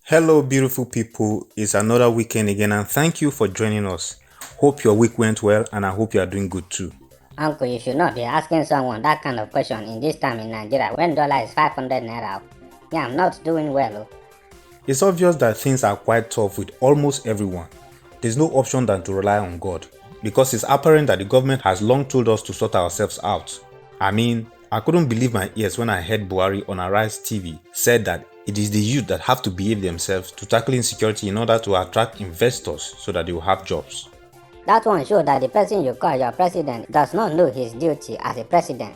Hello, beautiful people. It's another weekend again, and thank you for joining us. Hope your week went well, and I hope you are doing good too. Uncle, you should not be asking someone that kind of question in this time in Nigeria when dollar is 500 naira. Yeah, I'm not doing well. It's obvious that things are quite tough with almost everyone. There's no option than to rely on God, because it's apparent that the government has long told us to sort ourselves out. I couldn't believe my ears when I heard Buhari on Arise TV said that it is the youth that have to behave themselves to tackle insecurity in order to attract investors so that they will have jobs. That one shows that the person you call your president does not know his duty as a president.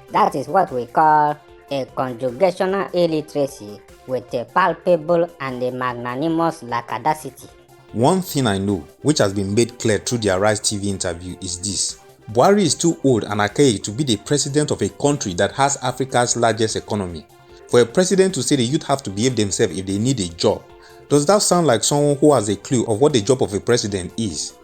That is what we call a conjugational illiteracy with a palpable and a magnanimous lackadaicity. One thing I know, which has been made clear through the Arise TV interview, is this. Buhari is too old and archaic to be the president of a country that has Africa's largest economy. For a president to say the youth have to behave themselves if they need a job, does that sound like someone who has a clue of what the job of a president is?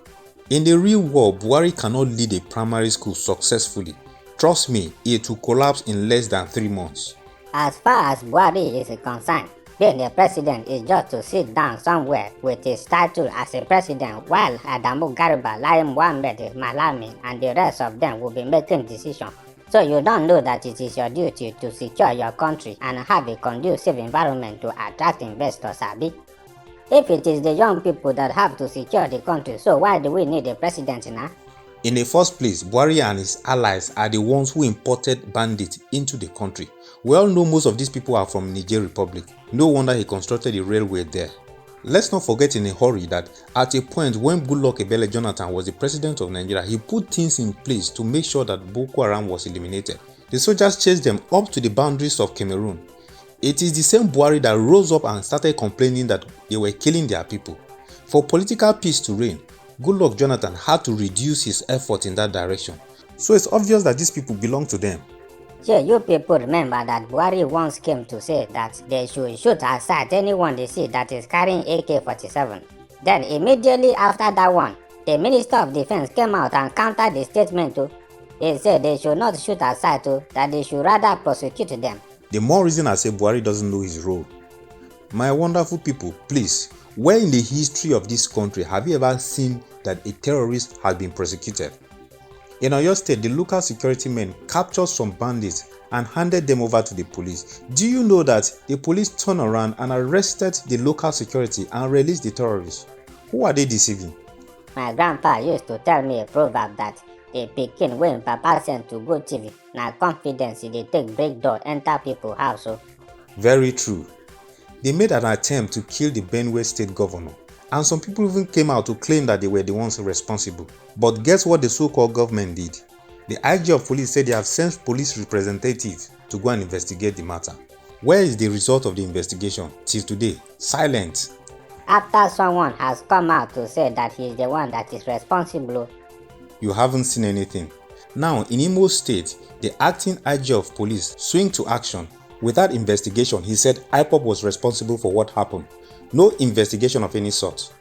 In the real world, Buhari cannot lead a primary school successfully. Trust me, it will collapse in less than 3 months. As far as Buhari is concerned, being a president is just to sit down somewhere with his title as a president while Adamu Garba, Lai Mohammed, Malami and the rest of them will be making decisions. So you don't know that it is your duty to secure your country and have a conducive environment to attract investors, Abi? If it is the young people that have to secure the country, so why do we need a president now? In the first place, Buhari and his allies are the ones who imported bandits into the country. We all know most of these people are from Niger Republic. No wonder he constructed a railway there. Let's not forget in a hurry that at a point when Goodluck Ebele Jonathan was the president of Nigeria, he put things in place to make sure that Boko Haram was eliminated. The soldiers chased them up to the boundaries of Cameroon. It is the same Buhari that rose up and started complaining that they were killing their people. For political peace to reign, Goodluck Jonathan had to reduce his effort in that direction. So it's obvious that these people belong to them. Sure, you people remember that Buhari once came to say that they should shoot aside anyone they see that is carrying AK-47. Then immediately after that one, the Minister of Defense came out and countered the statement too. He said they should not shoot aside too, that they should rather prosecute them. The more reason I say Buhari doesn't know his role. My wonderful people, please, where in the history of this country have you ever seen that a terrorist has been prosecuted? In Oyo State, the local security men captured some bandits and handed them over to the police. Do you know that the police turned around and arrested the local security and released the terrorists? Who are they deceiving? My grandpa used to tell me a proverb that the pikin when papa sent to go TV, na confidence they take break door enter people house. So. Very true. They made an attempt to kill the Benue State governor, and some people even came out to claim that they were the ones responsible. But guess what the so-called government did? The IG of police said they have sent police representatives to go and investigate the matter. Where is the result of the investigation? Till today, silent. After someone has come out to say that he is the one that is responsible. You haven't seen anything. Now, in Imo State, the acting IG of police swing to action. Without investigation, he said IPOB was responsible for what happened. No investigation of any sort.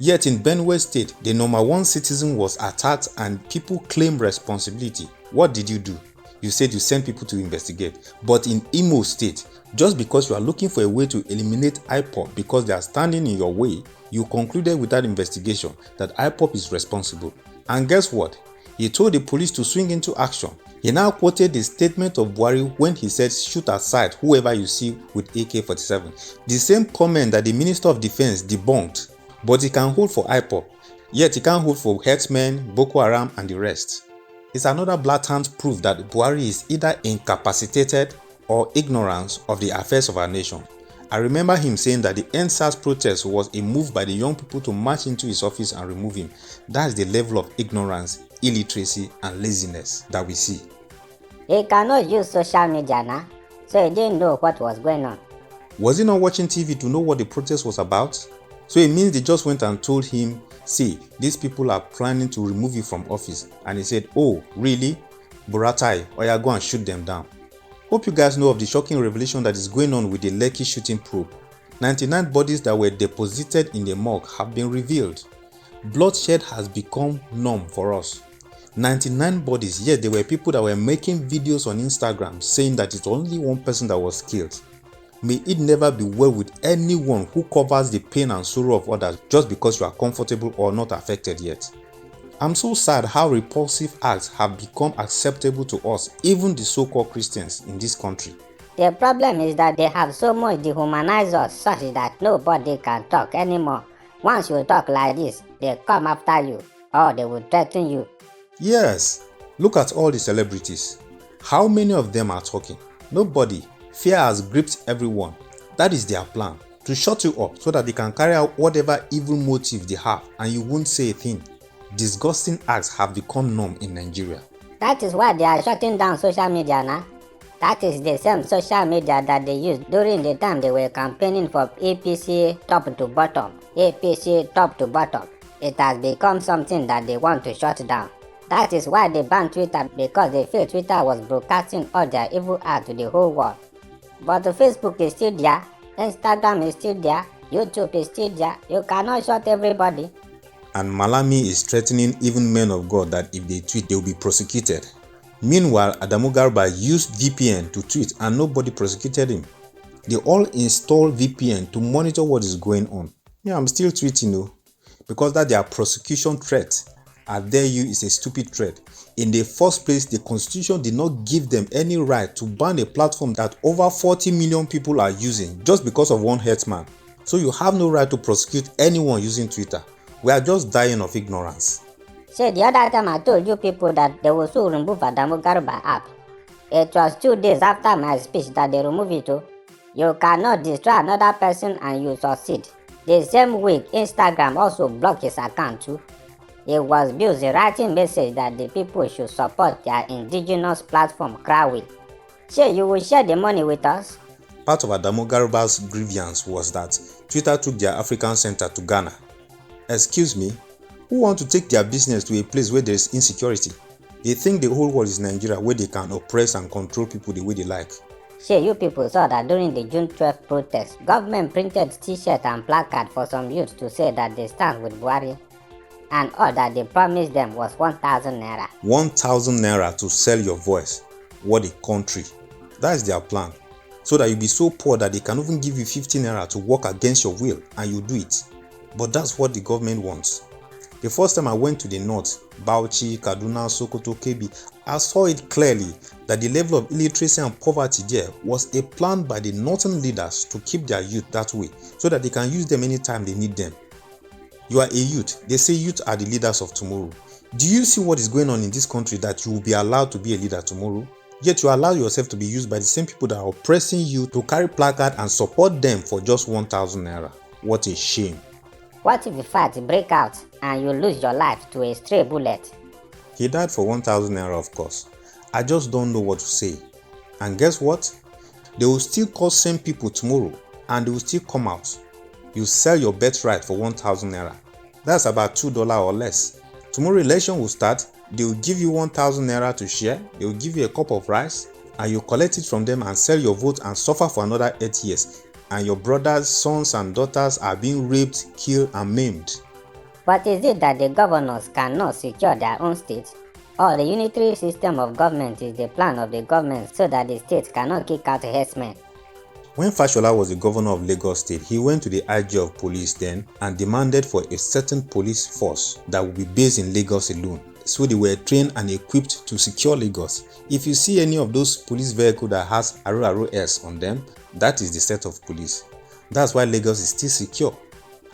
Yet in Benue State, the number one citizen was attacked and people claim responsibility. What did you do? You said you sent people to investigate. But in Imo State, just because you are looking for a way to eliminate IPOB because they are standing in your way, you concluded without investigation that IPOB is responsible. And guess what? He told the police to swing into action. He now quoted the statement of Buhari when he said shoot aside whoever you see with AK-47. The same comment that the Minister of Defense debunked. But he can hold for IPOB, yet he can't hold for herdsmen, Boko Haram and the rest. It's another blatant proof that Buhari is either incapacitated or ignorant of the affairs of our nation. I remember him saying that the EndSARS protest was a move by the young people to march into his office and remove him. That's the level of ignorance, illiteracy and laziness that we see. He cannot use social media now, so he didn't know what was going on. Was he not watching TV to know what the protest was about? So it means they just went and told him, see, these people are planning to remove you from office. And he said, oh, really? Brutality, oya go and shoot them down. Hope you guys know of the shocking revelation that is going on with the Lekki shooting probe. 99 bodies that were deposited in the morgue have been revealed. Bloodshed has become norm for us. 99 bodies, yet there were people that were making videos on Instagram saying that it's only one person that was killed. May it never be well with anyone who covers the pain and sorrow of others just because you are comfortable or not affected yet. I'm so sad how repulsive acts have become acceptable to us, even the so-called Christians in this country. The problem is that they have so much dehumanized us such that nobody can talk anymore. Once you talk like this, they come after you or they will threaten you. Yes, look at all the celebrities. How many of them are talking? Nobody. Fear has gripped everyone. That is their plan, to shut you up so that they can carry out whatever evil motive they have and you won't say a thing. Disgusting acts have become norm in Nigeria. That is why they are shutting down social media now. That is the same social media that they used during the time they were campaigning for APC top to bottom. APC top to bottom. It has become something that they want to shut down. That is why they banned Twitter, because they feel Twitter was broadcasting all their evil acts to the whole world. But Facebook is still there, Instagram is still there, YouTube is still there. You cannot shut everybody. And Malami is threatening even men of God that if they tweet, they will be prosecuted. Meanwhile, Adamu Garba used VPN to tweet and nobody prosecuted him. They all install VPN to monitor what is going on. Yeah, I'm still tweeting though, because that their prosecution threat, I dare you, is a stupid threat. In the first place, the constitution did not give them any right to ban a platform that over 40 million people are using just because of one herdsman. So you have no right to prosecute anyone using Twitter. We are just dying of ignorance. See, the other time I told you people that they will soon remove Adamu Garba app. It was 2 days after my speech that they removed it too. You cannot destroy another person and you succeed. The same week, Instagram also blocked his account too. He was busy writing message that the people should support their indigenous platform, Krawi. So you will share the money with us? Part of Adamu Garba's grievance was that Twitter took their African center to Ghana. Excuse me, who want to take their business to a place where there is insecurity? They think the whole world is Nigeria, where they can oppress and control people the way they like. Sure, you people saw that during the June 12th protest, government printed t-shirt and placard for some youth to say that they stand with Buhari, and all that they promised them was 1,000 naira. 1,000 naira to sell your voice. What a country. That is their plan. So that you be so poor that they can even give you 50 naira to work against your will and you do it. But that's what the government wants. The first time I went to the north, Bauchi, Kaduna, Sokoto, Kebbi, I saw it clearly that the level of illiteracy and poverty there was a plan by the northern leaders to keep their youth that way so that they can use them anytime they need them. You are a youth. They say youth are the leaders of tomorrow. Do you see what is going on in this country that you will be allowed to be a leader tomorrow? Yet you allow yourself to be used by the same people that are oppressing you to carry placard and support them for just 1,000 naira. What a shame. What if the fight break out and you lose your life to a stray bullet? He died for 1,000 naira, of course. I just don't know what to say. And guess what? They will still call same people tomorrow and they will still come out. You sell your birthright for 1,000 naira. That's about $2 or less. Tomorrow election will start. They will give you 1,000 naira to share. They will give you a cup of rice and you collect it from them and sell your vote and suffer for another 8 years. And your brothers, sons and daughters are being raped, killed and maimed. But is it that the governors cannot secure their own states? Or the unitary system of government is the plan of the government so that the states cannot kick out herdsmen? When Fashola was the governor of Lagos State, he went to the IG of police then and demanded for a certain police force that would be based in Lagos alone. So they were trained and equipped to secure Lagos. If you see any of those police vehicles that has Aro S on them, that is the set of police. That's why Lagos is still secure.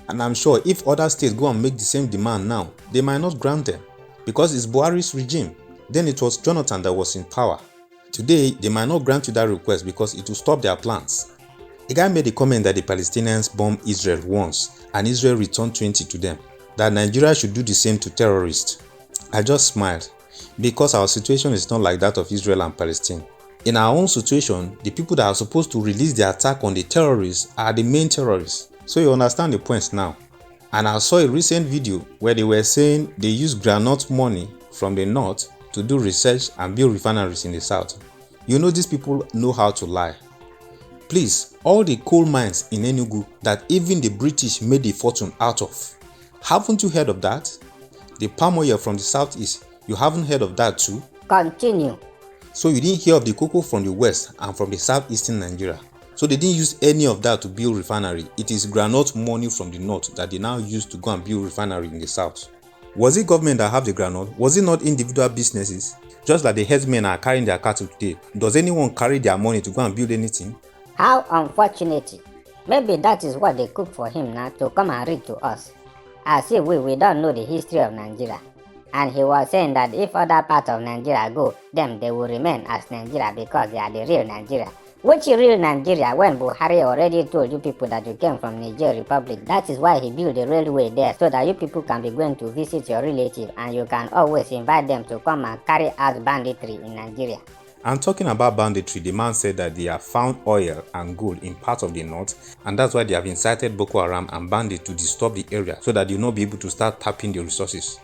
And I'm sure if other states go and make the same demand now, they might not grant them. Because it's Buhari's regime. Then it was Jonathan that was in power. Today, they might not grant you that request because it will stop their plans. A guy made a comment that the Palestinians bombed Israel once and Israel returned 20 to them. That Nigeria should do the same to terrorists. I just smiled because our situation is not like that of Israel and Palestine. In our own situation, the people that are supposed to release the attack on the terrorists are the main terrorists. So you understand the point now. And I saw a recent video where they were saying they use groundnut money from the north to do research and build refineries in the south. You know these people know how to lie. Please, all the coal mines in Enugu that even the British made a fortune out of. Haven't you heard of that? The palm oil from the southeast, you haven't heard of that too? Continue. So you didn't hear of the cocoa from the west and from the southeastern Nigeria. So they didn't use any of that to build refinery. It is groundnut money from the north that they now use to go and build refinery in the south. Was it government that have the groundnut? Was it not individual businesses? Just like the herdsmen are carrying their cattle today, does anyone carry their money to go and build anything? How unfortunate. Maybe that is what they cook for him now, to come and read to us. As if we don't know the history of Nigeria. And he was saying that if other parts of Nigeria go, then they will remain as Nigeria because they are the real Nigeria. Which real Nigeria when Buhari already told you people that you came from Niger Republic? That is why he built the railway there, so that you people can be going to visit your relative and you can always invite them to come and carry out banditry in Nigeria. And talking about banditry, the man said that they have found oil and gold in parts of the north, and that's why they have incited Boko Haram and bandits to disturb the area so that they will not be able to start tapping the resources.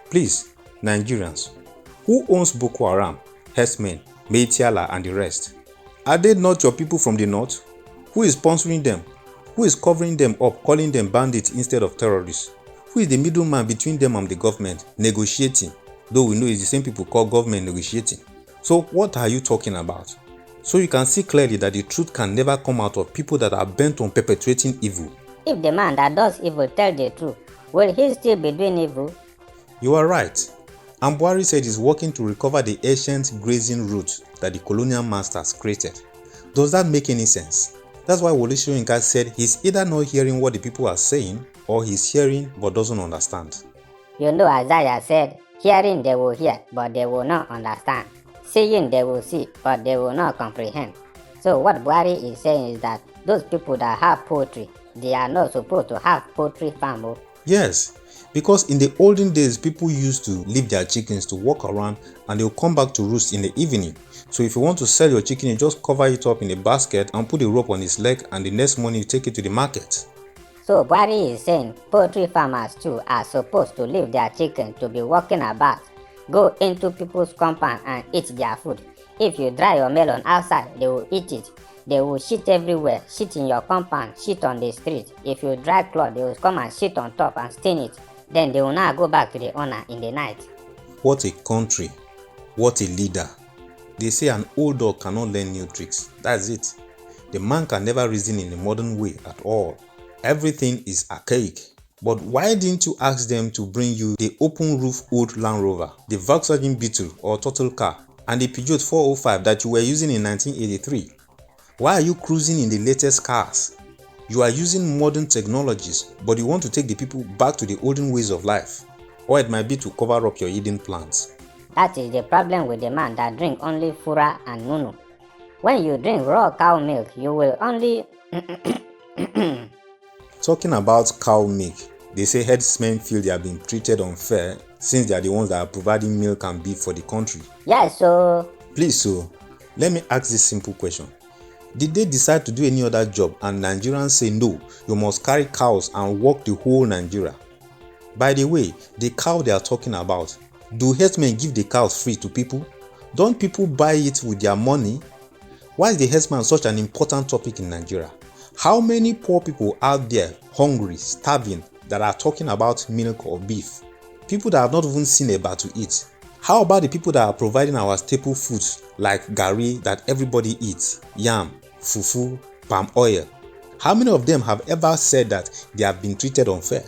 Please, Nigerians, who owns Boko Haram, herdsmen, Meitiala and the rest? Are they not your people from the north? Who is sponsoring them? Who is covering them up, calling them bandits instead of terrorists? Who is the middleman between them and the government, negotiating? Though we know it's the same people called government negotiating. So what are you talking about? So you can see clearly that the truth can never come out of people that are bent on perpetuating evil. If the man that does evil tells the truth, will he still be doing evil? You are right. And Buhari said he's working to recover the ancient grazing routes that the colonial masters created. Does that make any sense? That's why Wole Soyinka said he's either not hearing what the people are saying or he's hearing but doesn't understand. You know Isaiah said, hearing they will hear but they will not understand. Seeing they will see but they will not comprehend. So what Buhari is saying is that those people that have poultry, they are not supposed to have poultry farm. Yes. Because in the olden days, people used to leave their chickens to walk around and they'll come back to roost in the evening. So if you want to sell your chicken, you just cover it up in a basket and put a rope on its leg, and the next morning you take it to the market. So Buhari is saying poultry farmers too are supposed to leave their chicken to be walking about, go into people's compound and eat their food. If you dry your melon outside, they will eat it. They will shit everywhere, shit in your compound, shit on the street. If you dry cloth, they will come and shit on top and stain it. Then they will now go back to the owner in the night. What a country. What a leader. They say an old dog cannot learn new tricks. That's it. The man can never reason in a modern way at all. Everything is archaic. But why didn't you ask them to bring you the open roof old Land Rover, the Volkswagen Beetle or Turtle car, and the Peugeot 405 that you were using in 1983? Why are you cruising in the latest cars? You are using modern technologies, but you want to take the people back to the olden ways of life. Or it might be to cover up your hidden plans. That is the problem with the man that drink only Fura and Nunu. When you drink raw cow milk, you will only... Talking about cow milk, they say herdsmen feel they are being treated unfair since they are the ones that are providing milk and beef for the country. Yes, so... Please, so, let me ask this simple question. Did they decide to do any other job and Nigerians say no, you must carry cows and walk the whole Nigeria? By the way, the cow they are talking about, do herdsmen give the cows free to people? Don't people buy it with their money? Why is the herdsman such an important topic in Nigeria? How many poor people out there, hungry, starving, that are talking about milk or beef? People that have not even seen a bat to eat. How about the people that are providing our staple foods like gari that everybody eats, yam, fufu, palm oil? How many of them have ever said that they have been treated unfair?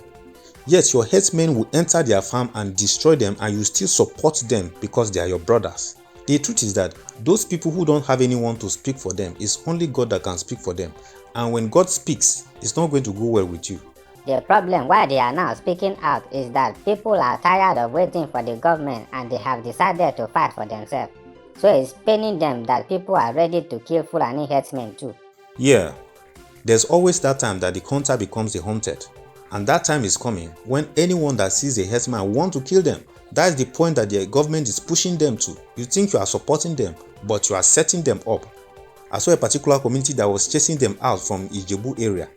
Yes, your herdsmen will enter their farm and destroy them, and you still support them because they are your brothers. The truth is that those people who don't have anyone to speak for them, it's only God that can speak for them. And when God speaks, it's not going to go well with you. The problem why they are now speaking out is that people are tired of waiting for the government and they have decided to fight for themselves. So it's paining them that people are ready to kill Fulani herdsmen too. Yeah, there's always that time that the hunter becomes the hunted. And that time is coming when anyone that sees a herdsman want to kill them. That's the point that the government is pushing them to. You think you are supporting them, but you are setting them up. I saw a particular community that was chasing them out from Ijebu area.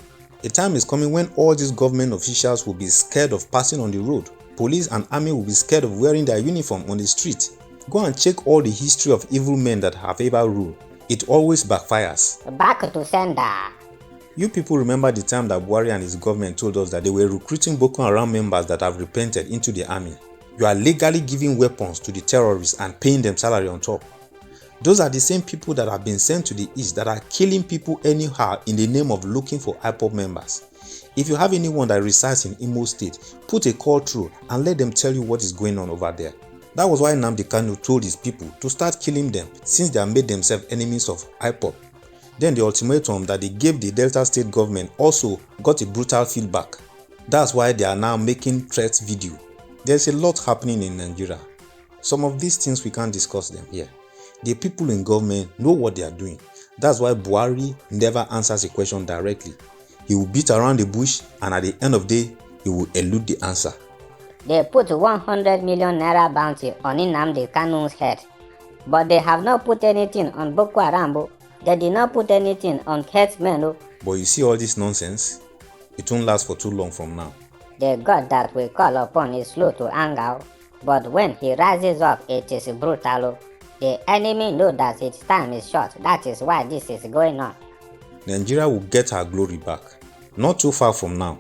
A time is coming when all these government officials will be scared of passing on the road. Police and army will be scared of wearing their uniform on the street. Go and check all the history of evil men that have ever ruled. It always backfires. Back to sender. You people remember the time that Buhari and his government told us that they were recruiting Boko Haram members that have repented into the army. You are legally giving weapons to the terrorists and paying them salary on top. Those are the same people that have been sent to the east that are killing people anyhow in the name of looking for IPOB members. If you have anyone that resides in Imo State, put a call through and let them tell you what is going on over there. That was why Nnamdi Kanu told his people to start killing them since they have made themselves enemies of IPOB. Then the ultimatum that they gave the Delta State government also got a brutal feedback. That's why they are now making threats video. There's a lot happening in Nigeria. Some of these things we can't discuss them here. The people in government know what they are doing. That's why Buhari never answers a question directly. He will beat around the bush and at the end of the day, he will elude the answer. They put 100 million naira bounty on Nnamdi Kanu's head, but they have not put anything on Boko Haram. They did not put anything on herdsmen. But you see all this nonsense? It won't last for too long from now. The God that we call upon is slow to anger, but when he rises up, it is brutal. The enemy knows that its time is short. That is why this is going on. Nigeria will get her glory back. Not too far from now.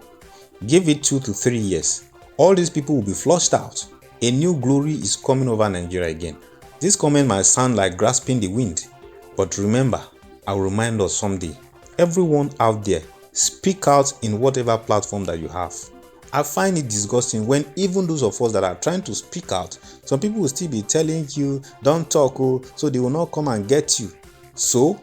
Give it 2 to 3 years. All these people will be flushed out. A new glory is coming over Nigeria again. This comment might sound like grasping the wind, but remember, I will remind us someday. Everyone out there, speak out in whatever platform that you have. I find it disgusting when even those of us that are trying to speak out, some people will still be telling you, don't talk, so they will not come and get you. So,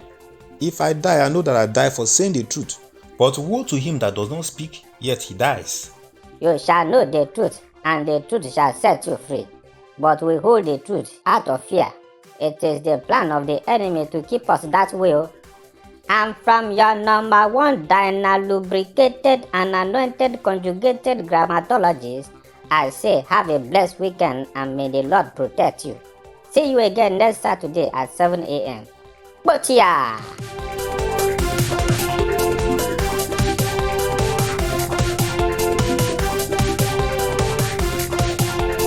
if I die, I know that I die for saying the truth. But woe to him that does not speak, yet he dies. You shall know the truth, and the truth shall set you free. But we hold the truth out of fear. It is the plan of the enemy to keep us that way. And from your number one lubricated and anointed conjugated grammatologist, I say have a blessed weekend and may the Lord protect you. See you again next Saturday at 7 a.m. Botia!